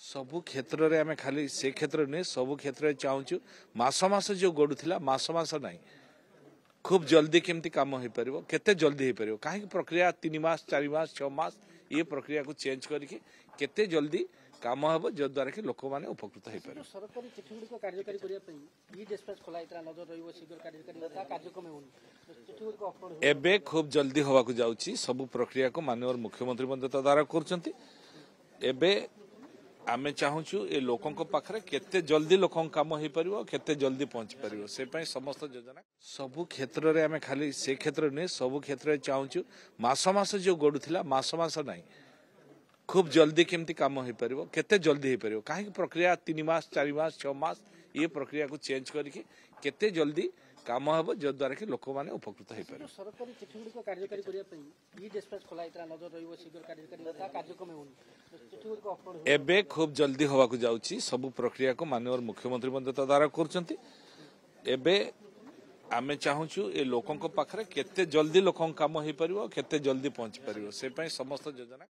सबु क्षेत्र में आम खाली से क्षेत्र नुहे सबु क्षेत्र चाहूँ मास जो गड़ूला मास ना खूब जल्दी केमती कम हो पार केते जल्दी हो पार कहीं प्रक्रिया 3 मास 4 मास 6 मास ये प्रक्रिया को चेंज करके केते जल्दी काम हम जो द्वारा कि लोक मैंने उपकृत हो पारे। सरकारी चिठी गुड़िक कार्यकारी करने डिस्पैच खोला नजर रही एबे खूब जल्दी हवा को जाउची सबु प्रक्रिया को माननीय मुख्यमंत्री मध्य तदारख करछंती। एबे आमे चाहूँ ए लोकों पाखरे केते जल्दी लोकों काम हो पार केते जल्दी पहुंच पार से समस्त योजना सबु क्षेत्र में आम खाली से क्षेत्र नुहे सबु क्षेत्र चाहूँ मास जो गड़ूला मास ना खूब जल्दी केमती कम हो पार केते जल्दी हो पार कहीं प्रक्रिया 3 मास 4 मास 6 मास ये प्रक्रिया को चेंज करके केते जल्दी काम हम जो द्वारा कि लोक मैंने उपकृत हो पारे। सरकारी चिठी गुड़िक कार्यकारी करने डिस्पैच खोला नजर रही एबे खूब जल्दी हवा को जाउची सबु प्रक्रिया को माननीय मुख्यमंत्री मध्य तदारख करछंती। एबे आमे चाहूँ ए लोकों पाखरे केते जल्दी लोकों काम हो पार केते जल्दी पहुंच पार से समस्त योजना।